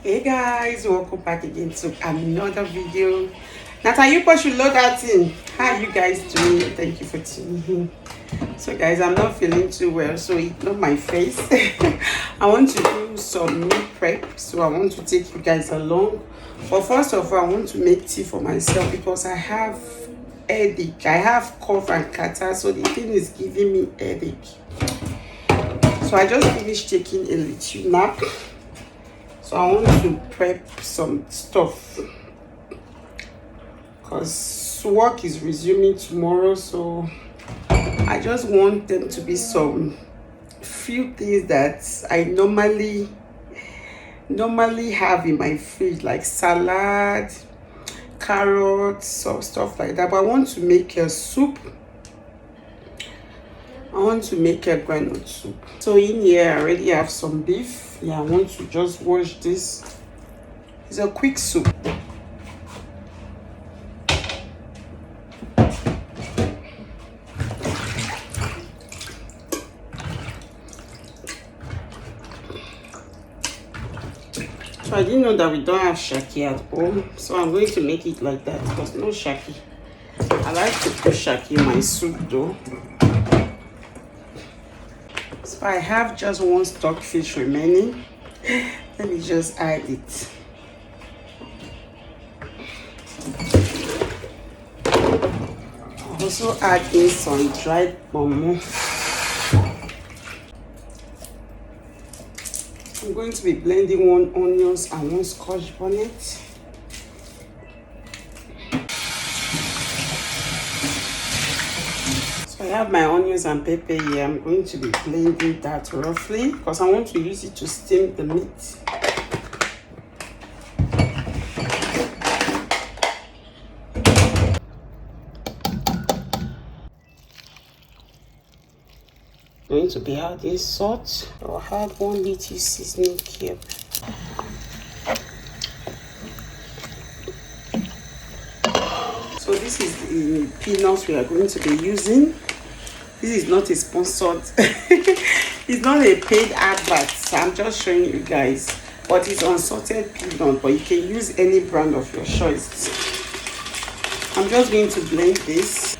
Hey guys, welcome back again to another video. Natalia should load that in. How you guys doing? Thank you for tuning in. So guys, I'm not feeling too well, so ignore my face. I want to do some meal prep, so I want to take you guys along. But first of all, I want to make tea for myself because I have headache. I have cough and catarrh, so the thing is giving me headache. So I just finished taking a little nap. So I want to prep some stuff because work is resuming tomorrow, so I just want them to be some few things that I normally have in my fridge, like salad, carrots, some stuff like that. But I want to make a soup. I want to make a groundnut soup. So in here I already have some beef. Yeah, I want to just wash this. It's a quick soup. So I didn't know that we don't have shaki at home, so I'm going to make it like that because no shaki. I like to put shaki in my soup though. So I have just one stockfish remaining. Let me just add it. I'll also add in some dried pomo. I'm going to be blending 1 onions and 1 scotch bonnet. So I have my onions and pepper here. I'm going to be blending that roughly because I want to use it to steam the meat. Going to be adding salt. I'll add 1 little seasoning cube. So this is the peanuts we are going to be using. This is not a sponsored, it's not a paid advert. So I'm just showing you guys. But it's unsalted peanut, but you can use any brand of your choice. I'm just going to blend this.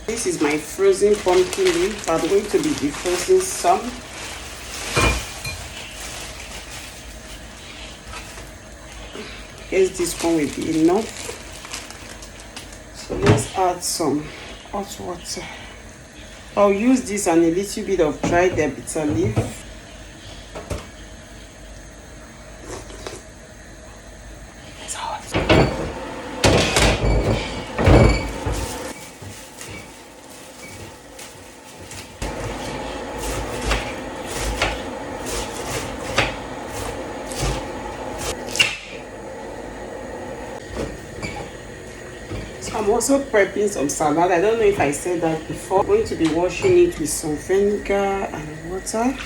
This is my frozen pumpkin leaf. I'm going to be defrosting some. Guess this one will be enough. So let's add some hot water. I'll use this and a little bit of dried bitter leaf. It's hot. I'm also prepping some salad. I don't know if I said that before. I'm going to be washing it with some vinegar and water.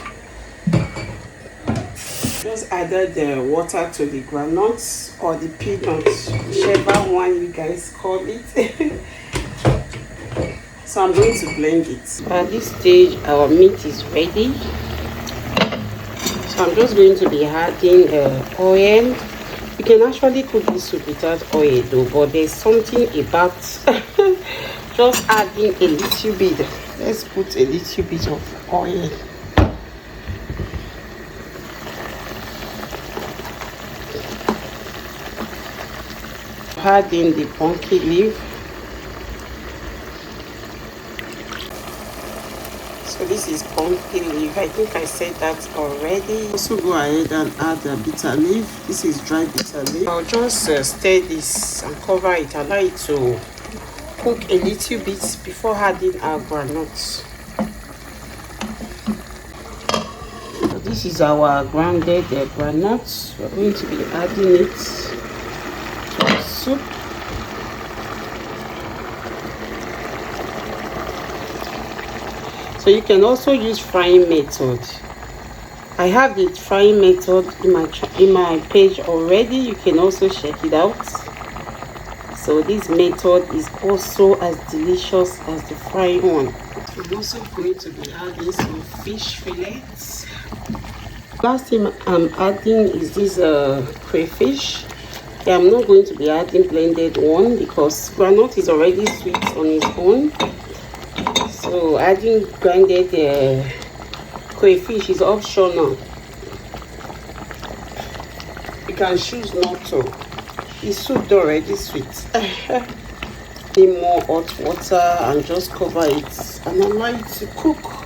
Just added the water to the groundnuts or the peanuts, whichever one you guys call it. So I'm going to blend it. At this stage, our meat is ready. So I'm just going to be adding oil. You can actually cook this soup without oil though, but there's something about just adding a little bit. Let's put a little bit of oil. Add in the pumpkin leaf. So this is pumpkin leaf. I think I said that already. Also go ahead and add the bitter leaf. This is dry bitter leaf. I'll just stir this and cover it. Allow it to cook a little bit before adding our groundnuts. So this is our grounded groundnuts. We're going to be adding it to our soup. So you can also use frying method. I have the frying method in my page already. You can also check it out. So this method is also as delicious as the frying one. I'm also going to be adding some fish fillets. Last thing I'm adding is this crayfish. Yeah, I'm not going to be adding blended one because groundnut is already sweet on its own. So adding blended crayfish is optional. You can choose not to. The soup already sweet. Need more hot water and just cover it and allow it to cook.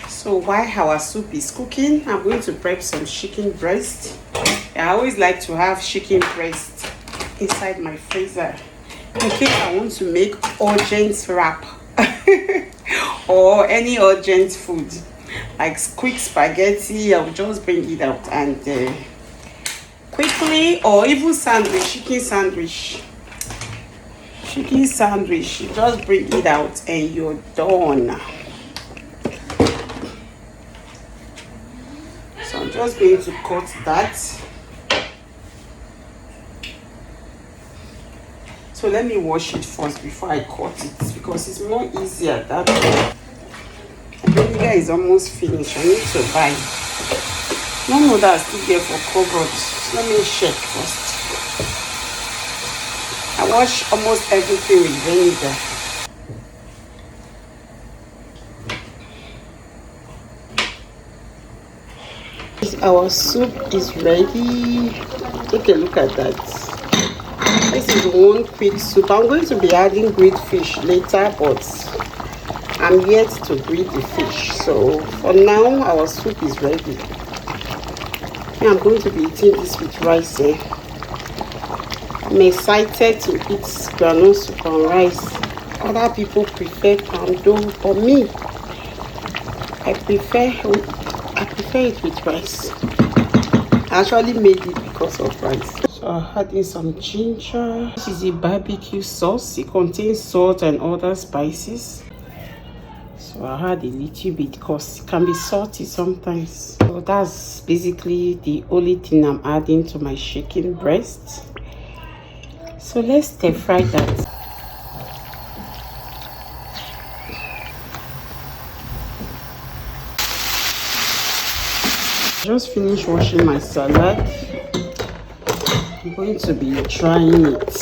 So while our soup is cooking, I'm going to prep some chicken breast. I always like to have chicken breast inside my freezer in case I want to make urgent wrap or any urgent food like quick spaghetti. I'll just bring it out and quickly, or even sandwich, chicken sandwich, you just bring it out and you're done. So I'm just going to cut that. So let me wash it first before I cut it because it's more easier that way. The vinegar is almost finished. I need to buy. No, that's still there for covered. Let me check first. I wash almost everything with vinegar. Our soup is ready. Take a look at that. This is one quick soup. I'm going to be adding grilled fish later, but I'm yet to grill the fish. So for now, our soup is ready. I'm going to be eating this with rice. I'm excited to eat groundnut soup and rice. Other people prefer poundo. For me, I prefer it with rice. I actually made it because of rice. So I add in some ginger. This is a barbecue sauce. It contains salt and other spices. So I add a little bit because it can be salty sometimes. So that's basically the only thing I'm adding to my chicken breast. So let's stir fry that. Just finished washing my salad. I'm going to be trying it.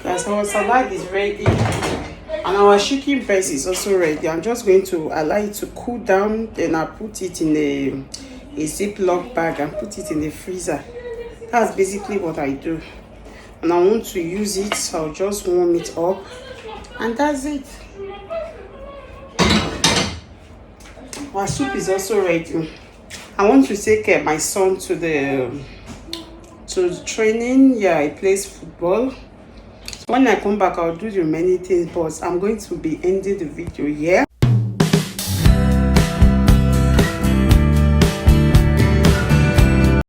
Guys, our salad is ready and our chicken breast is also ready. I'm just going to allow it to cool down, then I'll put it in a Ziploc bag and put it in the freezer. That's basically what I do. And I want to use it, so I'll just warm it up and that's it. Our soup is also ready. I want to take my son to the training. Yeah, he plays football. So when I come back, I'll do the remaining things, but I'm going to be ending the video here.